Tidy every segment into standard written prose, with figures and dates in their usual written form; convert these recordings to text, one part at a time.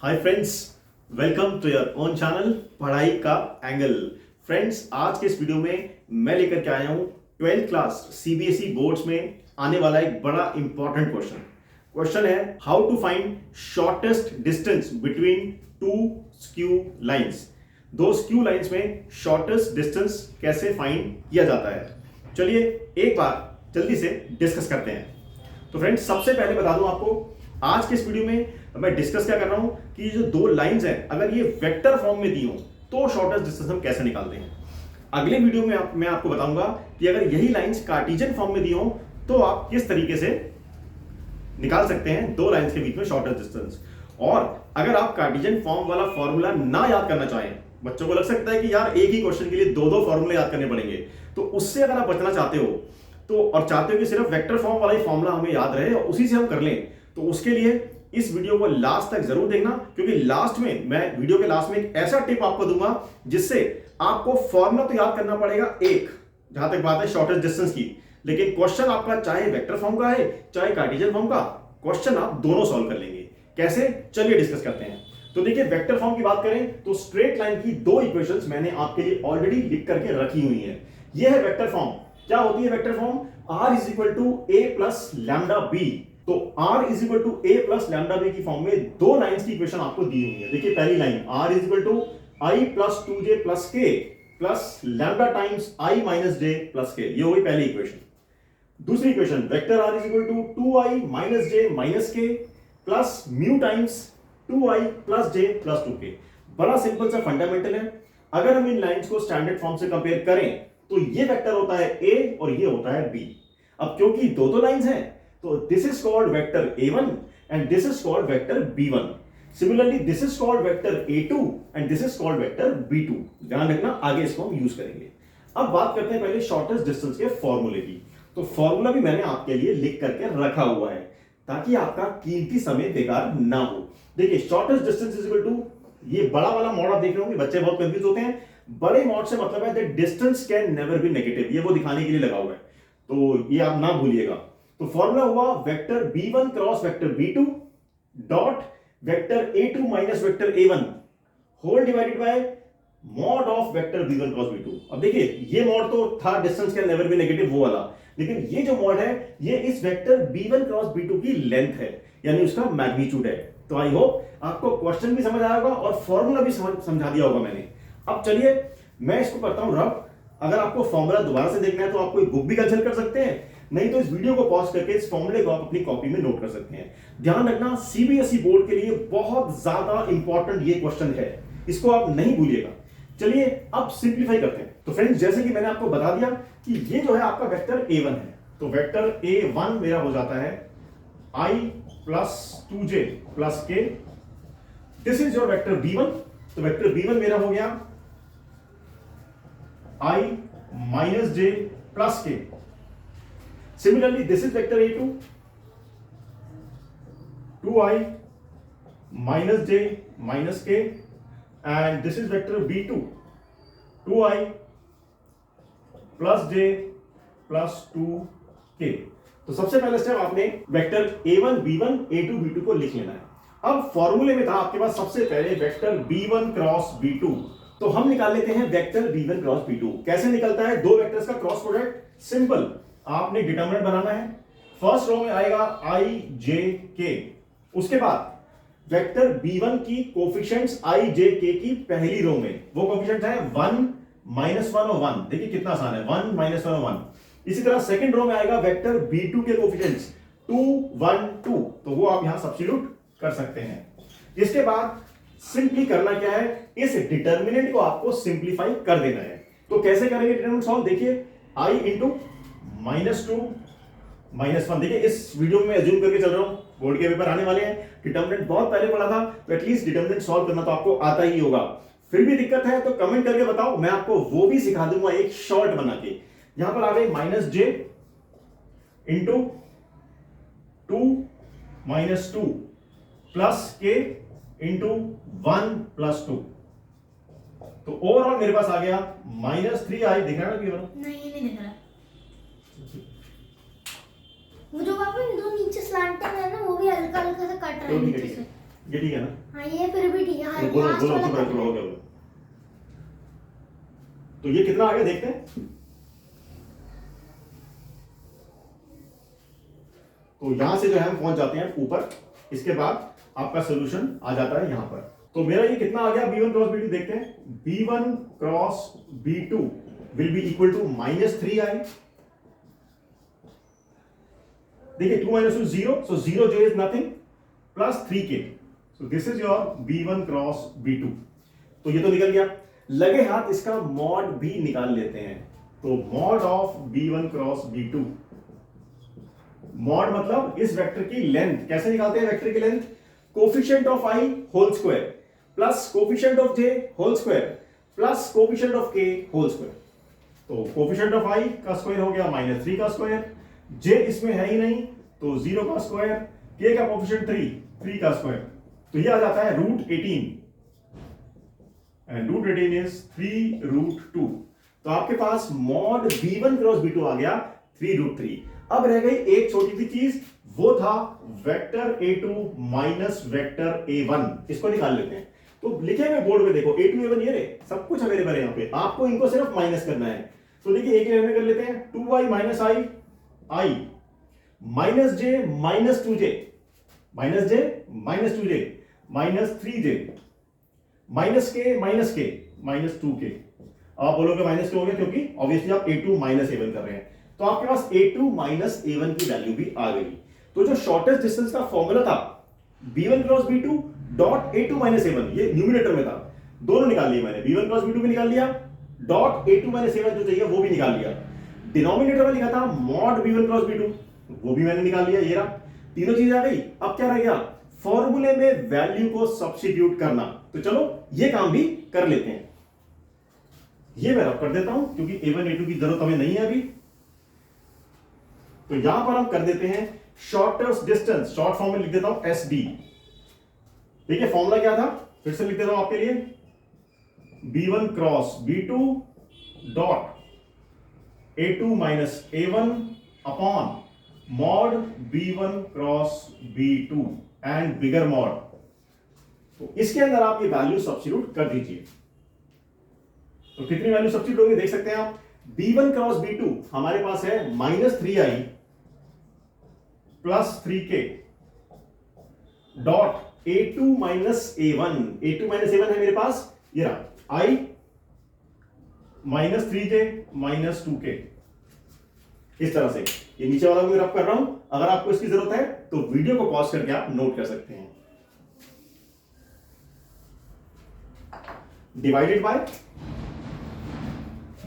Hi friends, welcome to your own channel पढ़ाई का angle. Friends, आज के इस वीडियो में मैं लेकर के आया हूं 12th क्लास सीबीएसई बोर्ड्स में आने वाला एक बड़ा इंपॉर्टेंट क्वेश्चन है how to find shortest distance between two skew lines. दो स्क्यू लाइंस में शॉर्टेस्ट डिस्टेंस कैसे फाइंड किया जाता है। चलिए एक बार जल्दी से डिस्कस करते हैं। तो फ्रेंड्स, सबसे पहले बता दूं आपको, आज के इस वीडियो में मैं डिस्कस क्या कर रहा हूं कि जो दो लाइंस हैं अगर ये वेक्टर फॉर्म में दी हो तो शॉर्टेस्ट डिस्टेंस हम कैसे निकालते हैं। अगले वीडियो में मैं आपको बताऊंगा कि अगर यही लाइंस कार्टेशियन फॉर्म में दी हो तो आप किस तरीके से निकाल सकते हैं दो लाइंस के बीच में शॉर्टेस्ट डिस्टेंस। और अगर आप कार्टेशियन फॉर्म वाला फॉर्मूला ना याद करना चाहें, बच्चों को लग सकता है कि यार एक ही क्वेश्चन के लिए दो दो फॉर्मूले याद करने पड़ेंगे, तो उससे अगर आप बचना चाहते हो तो और चाहते हो कि सिर्फ वेक्टर फॉर्म वाला ही फॉर्मूला हमें याद रहे और उसी से हम कर लें, तो उसके लिए इस वीडियो को लास्ट तक जरूर देखना, क्योंकि लास्ट में मैं वीडियो के लास्ट में एक ऐसा टिप आपको दूंगा जिससे आपको फॉर्मूला तो याद करना पड़ेगा एक, जहां तक बात है शॉर्टेस्ट डिस्टेंस की, लेकिन क्वेश्चन आपका चाहे वेक्टर फॉर्म का है चाहे कार्टेशियन फॉर्म का, क्वेश्चन आप दोनों सॉल्व कर लेंगे। कैसे, चलिए डिस्कस करते हैं। तो देखिए, वेक्टर फॉर्म की बात करें तो स्ट्रेट लाइन की दो इक्वेशंस मैंने आपके लिए ऑलरेडी लिख करके रखी हुई है। यह है वेक्टर फॉर्म। क्या होती है vector form? r is equal to a plus lambda B. तो r is equal to a plus lambda B की फॉर्म में दो लाइंस की इक्वेशन आपको दी हुई है। देखिए, पहली line r is equal to i plus 2j plus k plus lambda times i minus j plus k, ये हो गई पहली इक्वेशन। दूसरी equation, vector r is equal to 2i minus j minus k plus mu times 2i plus j plus 2k। बड़ा simple सा fundamental है। अगर हम इन लाइंस को स्टैंडर्ड फॉर्म से कंपेयर करें तो ये वेक्टर होता है a और ये होता है b। अब क्योंकि दो दो लाइंस हैं तो this is called vector a1 and this is called vector b1। Similarly this is called vector a2 and this is called vector b2। ध्यान रखना, आगे इसको हम यूज करेंगे। अब बात करते हैं पहले शॉर्टेस्ट डिस्टेंस के फॉर्मूले की। तो फॉर्मूला भी मैंने आपके लिए लिख करके रखा हुआ है ताकि आपका कीमती समय बेकार ना हो। देखिए, shortest distance is equal to, ये बड़ा वाला मॉड आप देख रहे होंगे, बच्चे बहुत कंफ्यूज होते हैं। बड़े मॉड से मतलब है that distance can never be negative, ये वो दिखाने के लिए लगा हुआ है, तो ये आप ना भूलिएगा। तो फॉर्मूला हुआ vector b1 cross vector b2 dot vector a2 minus vector a1 whole divided by mod of vector b1 cross b2। अब देखिए, ये मॉड तो था distance can never be negative वो वाला, लेकिन ये जो मॉड है ये इस वेक्टर b1 क्रॉस b2 की लेंथ है, यानी उसका मैग्नीट्यूड है। तो आई होप आपको क्वेश्चन भी समझ आया होगा और फॉर्मूला भी समझा दिया होगा मैंने। अब चलिए मैं इसको करता हूं रब। अगर आपको फॉर्मूला दोबारा से देखना है तो आप कोई बुक भी कंसल्ट कर सकते हैं, नहीं तो इस वीडियो को पॉज करके इस फॉर्मूले को आप अपनी कॉपी में नोट कर सकते हैं। ध्यान रखना, सीबीएसई बोर्ड के लिए बहुत ज्यादा इंपॉर्टेंट ये क्वेश्चन है, इसको आप नहीं भूलिएगा। चलिए अब सिंप्लीफाई करते हैं। तो फ्रेंड्स, जैसे कि मैंने आपको बता दिया कि ये जो है आपका वेक्टर a1 है, तो वेक्टर a1 मेरा हो जाता है i plus 2j plus k। This is your vector b1। तो वेक्टर b1 मेरा हो गया i minus j plus k। Similarly this is vector a2, 2i minus j minus k and this is vector b2, 2i plus j plus 2k। तो सबसे पहले step आपने vector a1 b1 a2 b2 को लिख लेना है। अब फॉर्मूले में था आपके पास सबसे पहले वेक्टर b1 क्रॉस b2, तो हम निकाल लेते हैं वेक्टर b1 क्रॉस b2। कैसे निकलता है दो वेक्टर्स का क्रॉस प्रोडक्ट? सिंपल, आपने डिटरमिनेंट बनाना है। फर्स्ट रो में आएगा i j k, उसके बाद वेक्टर b1 की कोफिशिएंट्स i j k की पहली रो में वो कोफिशिएंट्स है 1 माइनस 1 और 1। देखिए कितना आसान है, 1 माइनस 1 और 1। इसी तरह सेकंड रो में आएगा वेक्टर b2 के कोफिशिएंट्स 2 1 2, तो वो आप यहां सब्स्टिट्यूट कर सकते हैं। इसके बाद सिंपली करना क्या है, इस डिटरमिनेंट को आपको सिंप्लीफाई कर देना है। तो कैसे करेंगे डिटरमिनेंट सॉल्व? देखिए, i इंटू माइनस 2 माइनस 1। देखिए, इस वीडियो में एज्यूम करके चल रहा हूं, बोर्ड के पेपर आने वाले हैं, डिटरमिनेंट बहुत पहले पढ़ा था, तो एटलीस्ट डिटरमिनेंट सॉल्व करना तो आपको आता ही होगा। फिर भी दिक्कत है तो कमेंट करके बताओ, मैं आपको वो भी सिखा दूंगा एक शॉर्ट बना के। यहां पर आ गई minus j into 2 minus 2 plus k into 1 plus 2। तो ओवरऑल मेरे पास आ गया माइनस 3i। दिख रहा है ना? नहीं दिख रहा। वो जो पापा दो नीचे स्लैंटिंग है ना, वो भी हल्का हल्का सा कट रहा है नीचे से। ये ठीक है ना? हाँ ये फिर भी ठीक है। हाँ, बोलो last बोलो वाला चुप रहो, करना हो है। गया बोलो। तो ये कितना आ गया देखते हैं। तो यहां से जो है हम पहुंच जाते हैं ऊपर, इसके बाद आपका सोल्यूशन आ जाता है यहां पर। तो मेरा ये कितना आ गया b1 क्रॉस b2 देखते हैं। b1 cross b2 will be equal to -3i। देखिए 2 minus 2 0, so 0j is nothing plus 3k, so this is your b1 cross b2। तो ये तो निकल गया। लगे हाथ इसका मॉड भी निकाल लेते हैं। तो mod of b1 cross b2, mod मतलब इस वेक्टर की लेंथ। कैसे निकालते हैं वेक्टर की length? Coefficient of i whole square plus coefficient of j whole square plus coefficient of k whole square. तो कोफिशिएंट ऑफ i का स्क्वायर हो गया -3 का स्क्वायर, j इसमें है ही नहीं तो 0 का स्क्वायर, k का कोफिशिएंट 3 का स्क्वायर, तो ये आ जाता है √18 एंड √18 इज 3√2। तो आपके पास मॉड b1 क्रॉस b2 आ गया 3√3। अब रह गई एक छोटी सी चीज, वो था vector a2 minus vector a1। इसको निकाल लेते हैं। तो लिखे हुए बोर्ड में देखो a2 a1 ये रहे, सब कुछ अवेलेबल है यहाँ पे, आपको इनको सिर्फ माइनस करना है। तो देखिए एक में कर लेते हैं, 2i minus i minus j minus 2j minus j minus 2j minus 3j minus k minus 2k। आप बोलोगे माइनस क्यों हो गया? क्योंकि ऑब्वियसली आप a2 माइनस a1 कर रहे हैं। तो आपके पास a2 माइनस a1 की वैल्यू भी आ गई। तो जो शॉर्टेस्ट डिस्टेंस का फॉर्मूला था b1 cross b2 dot a2 minus a1, ये न्यूमिनेटर में था, दोनों निकाल लिए मैंने। b1 क्रॉस b2 भी निकाल लिया, डॉट a2 माइनस a1 जो चाहिए वो भी निकाल लिया। डिनोमिनेटर में लिखा था मॉड b1 क्रॉस b2, वो भी मैंने निकाल लिया। ये रहा, तीनों चीजें आ गई। अब क्या रह गया? फॉर्मूले में वैल्यू को सब्स्टिट्यूट करना। तो चलो ये काम भी कर लेते हैं। ये मैं रब कर देता हूं क्योंकि a1 a2 की जरूरत हमें नहीं है अभी। तो यहां पर हम कर देते हैं शॉर्टेस्ट डिस्टेंस, शॉर्ट फॉर्म में लिख देता हूं SD। देखिए फॉर्मूला क्या था, फिर से लिख देता हूं आपके लिए, b1 cross b2 dot a2 minus a1 upon mod b1 cross b2 and bigger mod. तो इसके अंदर आप ये वैल्यू सब्स्टिट्यूट कर दीजिए। तो कितनी वैल्यू सब्स्टिट्यूट होगी देख सकते हैं आप। b1 क्रॉस b2 हमारे पास है -3i plus 3k dot a2 minus a1। a2 minus a1 है मेरे पास, ये रहा, i minus 3j minus 2k। इस तरह से ये नीचे वाला भी रब कर रहा हूं। अगर आपको इसकी जरूरत है तो वीडियो को पॉज करके आप नोट कर सकते हैं। डिवाइडेड बाय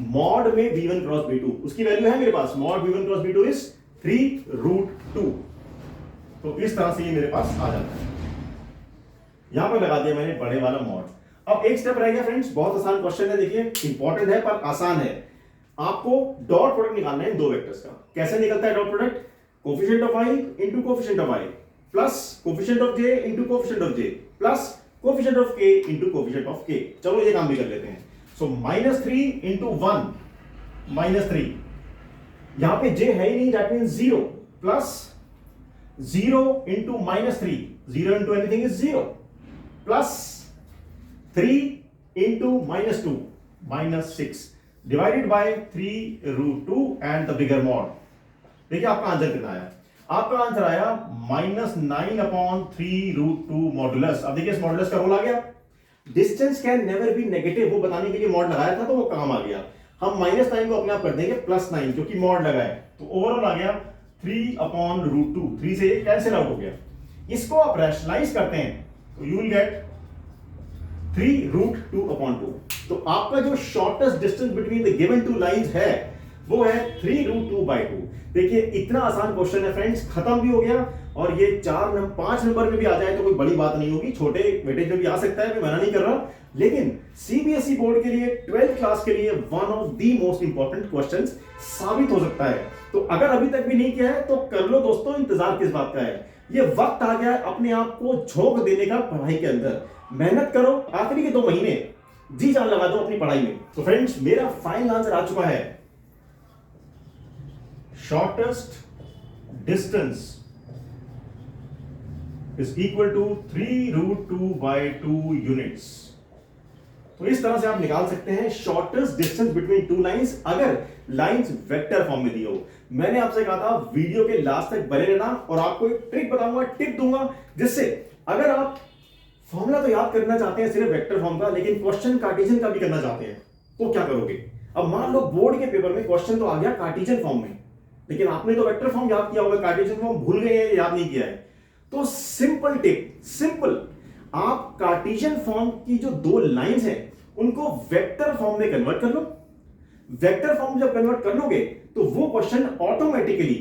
मॉड में b1 क्रॉस b2, उसकी वैल्यू है मेरे पास, mod b1 cross b2 is 3√2। तो इस तरह से ये मेरे पास आ जाता है। यहां पर लगा दिया मैंने बड़े वाला मॉड। अब एक स्टेप रह गया फ्रेंड्स, बहुत आसान क्वेश्चन है, देखिए इंपॉर्टेंट है पर आसान है। आपको डॉट प्रोडक्ट निकालना है इन दो वेक्टर्स का। कैसे निकलता है dot product? Coefficient of i into coefficient of i plus coefficient of j into coefficient of j plus coefficient of k into coefficient of k। चलो ये काम भी कर लेते हैं। सो -3 इंटू 1 -3, यहां पे j है ही नहीं, that means 0, plus 0 into -3, 0 into anything is 0, plus 3 into -2 -6 divided by 3√2 and the bigger mod. देखिए आपका आंसर कितना आया? आपका आंसर आया -9/3√2 मॉडुलस। अब देखिए इस मॉडुलस का रोल आ गया। Distance can never be negative, वो बताने के लिए मॉड लगाया था तो वो काम आ गया। हम -9 को अपने आप कर देंगे +9 क्योंकि मॉड लगाए। तो ओवरऑल आ गया 3/√2, 3 से कैंसिल आउट हो गया। इसको आप रैशनलाइज करते हैं तो यू विल गेट 3√2/2। तो आपका जो shortest distance between the given two lines है वो है 3√2/2। देखिए इतना आसान क्वेश्चन है फ्रेंड्स, खत्म भी हो गया। और ये 5 नंबर में भी आ जाए तो कोई बड़ी बात नहीं होगी, छोटे वेटेज में भी आ सकता है, मैं मना नहीं कर रहा। लेकिन सीबीएसई बोर्ड के लिए 12th क्लास के लिए one of the most important questions साबित हो सकता है। तो अगर अभी तक भी नहीं किया है तो कर लो दोस्तों, इंतजार किस बात का है। ये वक्त आ गया है अपने आप को झोंक देने का पढ़ाई के अंदर। मेहनत करो, आखिरी के 2 महीने जी जान लगा दो अपनी पढ़ाई में। तो फ्रेंड्स मेरा फाइनल आंसर आ चुका है, shortest distance is equal to 3√2/2 units. तो इस तरह से आप निकाल सकते हैं shortest distance between two lines अगर लाइंस वेक्टर फॉर्म में दी हो। मैंने आपसे कहा था वीडियो के लास्ट तक बने रहना और आपको एक ट्रिक बताऊंगा, टिप दूंगा, जिससे अगर आप फॉर्मूला तो याद करना चाहते हैं सिर्फ वेक्टर फॉर्म का, लेकिन क्वेश्चन कार्टेशियन का भी करना चाहते हैं, तो क्या करोगे? अब मान लो बोर्ड के पेपर में क्वेश्चन तो आ गया कार्टेशियन फॉर्म में, लेकिन आपने तो वेक्टर फॉर्म याद किया होगा, कार्टेशियन फॉर्म भूल गए हैं, याद नहीं किया है। तो सिंपल टिप, सिंपल, आप कार्टेशियन फॉर्म की जो दो लाइंस हैं उनको वेक्टर फॉर्म में कन्वर्ट कर लो। वेक्टर फॉर्म जब कन्वर्ट कर लोगे तो वो question automatically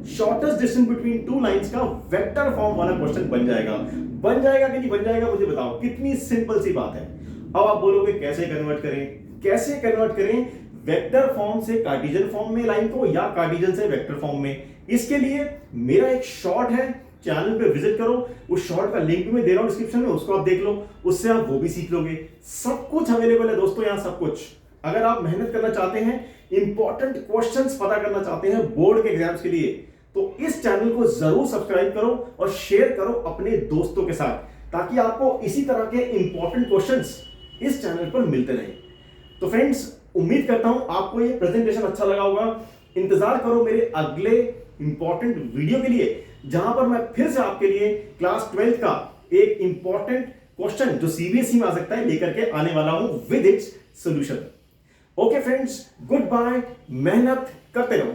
shortest distance between two lines का वेक्टर फॉर्म वाला क्वेश्चन बन जाएगा। बन जाएगा कि नहीं बन जाएगा मुझे बताओ, कितनी सिंपल सी बात है। अब आप बोलोगे कैसे कन्वर्ट करें, कैसे कन्वर्ट करें वेक्टर फॉर्म से कार्टेशियन फॉर्म में लाइन को या कार्टेशियन से वेक्टर फॉर्म में? इसके लिए मेरा एक शॉर्ट है, चैनल पे विजिट करो, उस शॉर्ट का लिंक भी मैं दे रहा हूं डिस्क्रिप्शन में, उसको आप देख लो, उससे आप वो भी सीख लोगे। सब कुछ अवेलेबल है दोस्तों यहां, सब कुछ। अगर आप मेहनत करना चाहते हैं, इंपॉर्टेंट क्वेश्चंस पता करना चाहते हैं बोर्ड के एग्जाम्स के लिए, तो इस चैनल को जरूर सब्सक्राइब करो और शेयर करो अपने दोस्तों के साथ, ताकि आपको इसी तरह के इंपॉर्टेंट क्वेश्चंस इस चैनल पर मिलते रहे। तो फ्रेंड्स, उम्मीद करता हूं आपको ये प्रेजेंटेशन अच्छा लगा होगा। इंतजार करो मेरे अगले इंपॉर्टेंट वीडियो के लिए, जहां पर मैं फिर से आपके लिए क्लास 12 का एक इंपॉर्टेंट क्वेश्चन जो सीबीएसई में आ सकता है लेकर के आने वाला हूं with its solution. Okay friends, good bye, मेहनत करते रहो।